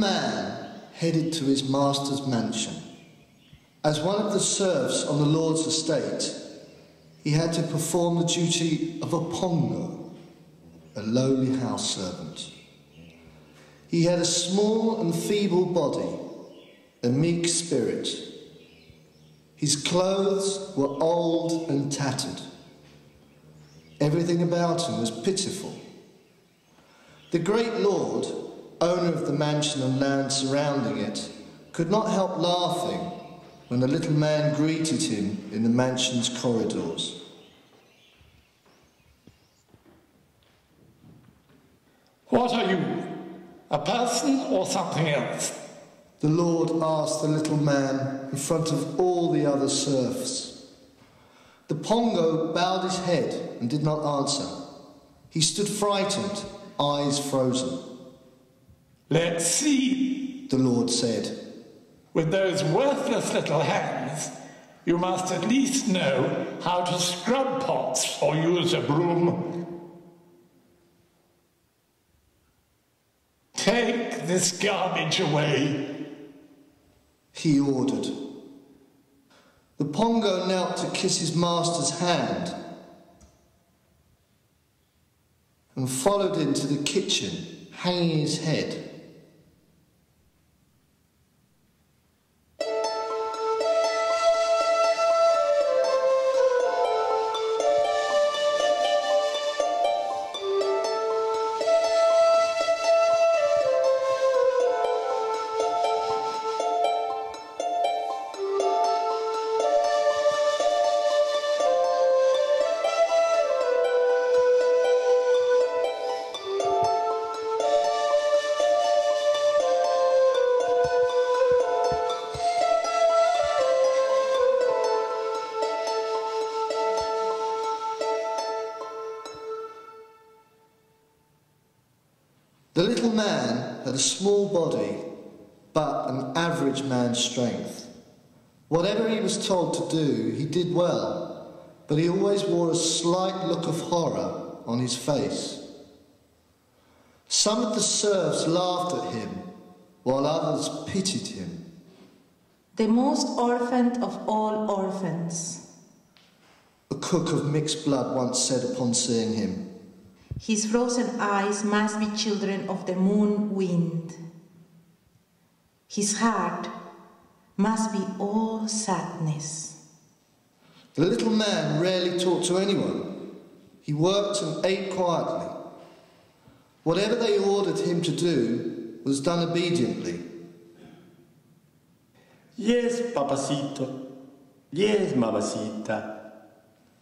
man headed to his master's mansion. As one of the serfs on the lord's estate, he had to perform the duty of a pongo, a lowly house servant. He had a small and feeble body, a meek spirit. His clothes were old and tattered. Everything about him was pitiful. The great lord, owner of the mansion and land surrounding it, could not help laughing when the little man greeted him in the mansion's corridors. What are you? A person or something else? The lord asked the little man in front of all the other serfs. The pongo bowed his head and did not answer. He stood frightened, eyes frozen. Let's see, the lord said. With those worthless little hands, you must at least know how to scrub pots or use a broom. Take this garbage away, he ordered. The pongo knelt to kiss his master's hand and followed him to the kitchen, hanging his head. The little man had a small body, but an average man's strength. Whatever he was told to do, he did well, but he always wore a slight look of horror on his face. Some of the serfs laughed at him, while others pitied him. The most orphaned of all orphans, a cook of mixed blood once said upon seeing him. His frozen eyes must be children of the moon wind. His heart must be all sadness. The little man rarely talked to anyone. He worked and ate quietly. Whatever they ordered him to do was done obediently. Yes, papacito. Yes, mamacita,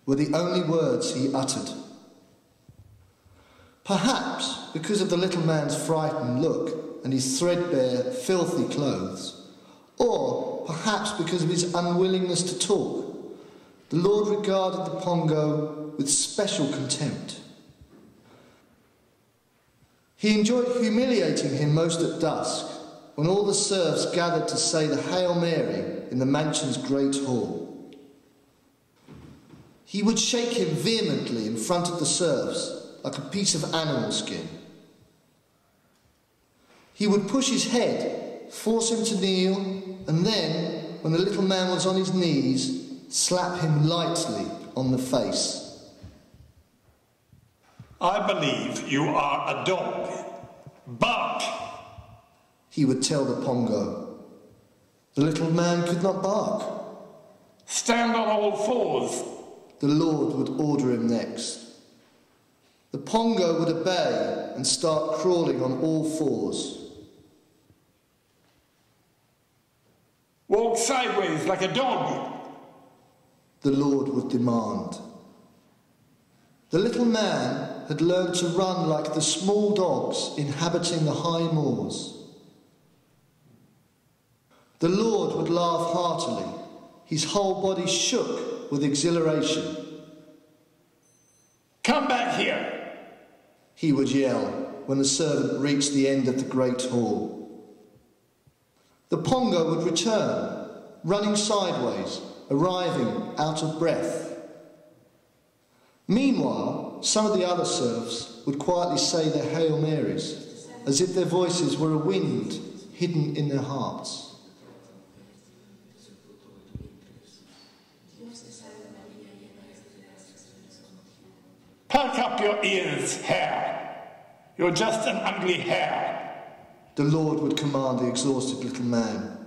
were the only words he uttered. Perhaps because of the little man's frightened look and his threadbare, filthy clothes, or perhaps because of his unwillingness to talk, the Lord regarded the pongo with special contempt. He enjoyed humiliating him most at dusk, when all the serfs gathered to say the Hail Mary in the mansion's great hall. He would shake him vehemently in front of the serfs, like a piece of animal skin. He would push his head, force him to kneel, and then, when the little man was on his knees, slap him lightly on the face. I believe you are a dog. Bark, he would tell the pongo. The little man could not bark. Stand on all fours, the Lord would order him next. The pongo would obey and start crawling on all fours. Walk sideways like a dog, the Lord would demand. The little man had learned to run like the small dogs inhabiting the high moors. The Lord would laugh heartily. His whole body shook with exhilaration. Come back here, he would yell when the servant reached the end of the great hall. The pongo would return, running sideways, arriving out of breath. Meanwhile, some of the other serfs would quietly say their Hail Marys, as if their voices were a wind hidden in their hearts. Perk up your ears, hare. You're just an ugly hare. The Lord would command the exhausted little man.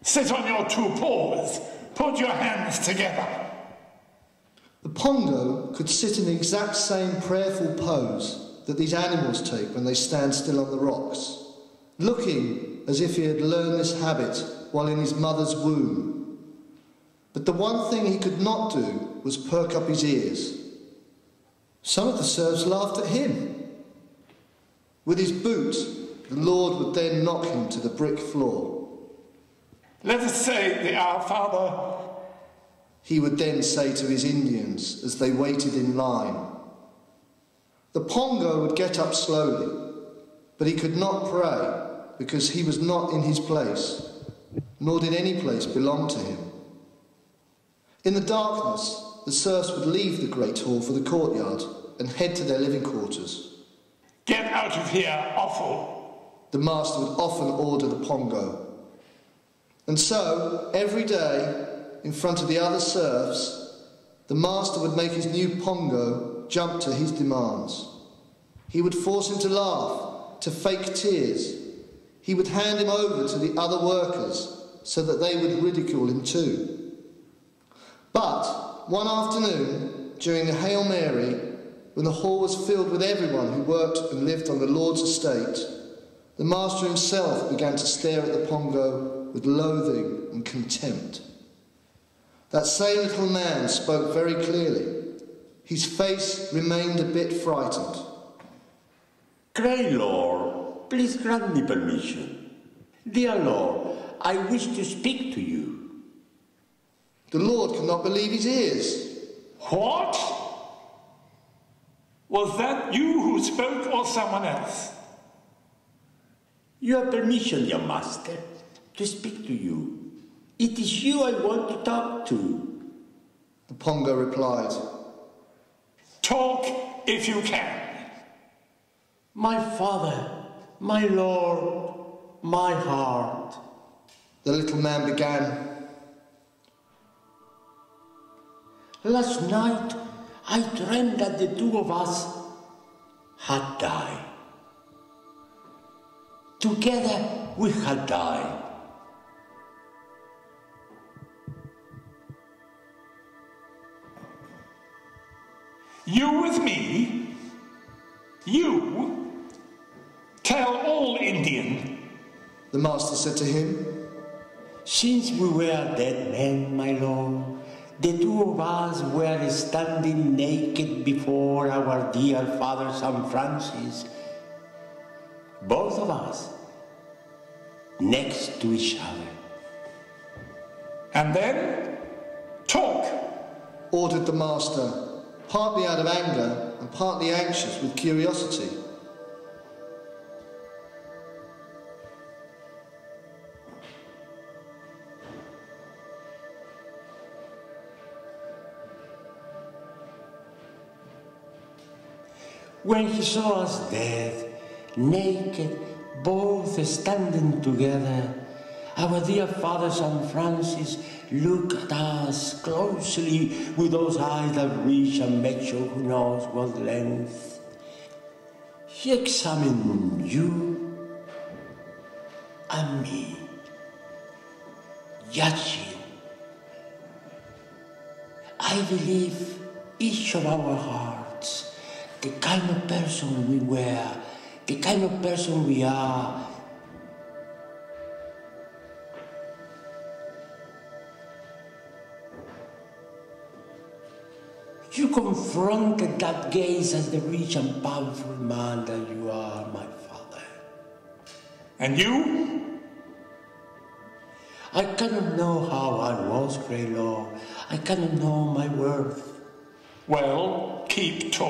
Sit on your two paws. Put your hands together. The Pongo could sit in the exact same prayerful pose that these animals take when they stand still on the rocks, looking as if he had learned this habit while in his mother's womb. But the one thing he could not do was perk up his ears. Some of the serfs laughed at him. With his boot, the Lord would then knock him to the brick floor. Let us say the Our Father. He would then say to his Indians as they waited in line. The Pongo would get up slowly, but he could not pray because he was not in his place, nor did any place belong to him. In the darkness, the serfs would leave the great hall for the courtyard and head to their living quarters. Get out of here, offal. The master would often order the Pongo. And so, every day, in front of the other serfs, the master would make his new Pongo jump to his demands. He would force him to laugh, to fake tears. He would hand him over to the other workers so that they would ridicule him too. But one afternoon, during the Hail Mary, when the hall was filled with everyone who worked and lived on the Lord's estate, the master himself began to stare at the Pongo with loathing and contempt. That same little man spoke very clearly. His face remained a bit frightened. Great Lord, please grant me permission. Dear Lord, I wish to speak to you. The Lord could not believe his ears. What? Was that you who spoke or someone else? You have permission, dear master, to speak to you. It is you I want to talk to. The Pongo replied, Talk if you can. My father, my Lord, my heart. The little man began, Last night I dreamed that the two of us had died. Together we had died. You with me? You? Tell all Indian. the master said to him. Since we were dead men, my lord, the two of us were standing naked before our dear Father St. Francis, both of us, next to each other. And then, talk. Ordered the master, partly out of anger and partly anxious with curiosity. When he saw us dead, naked, both standing together, our dear Father St. Francis looked at us closely with those eyes that reach and measure who knows what length. He examined you and me, judging. I believe each of our hearts, the kind of person we were, the kind of person we are, you confronted that gaze as the rich and powerful man that you are, my father. And you? I cannot know how I was, great Lord. I cannot know my worth. Well, keep talking.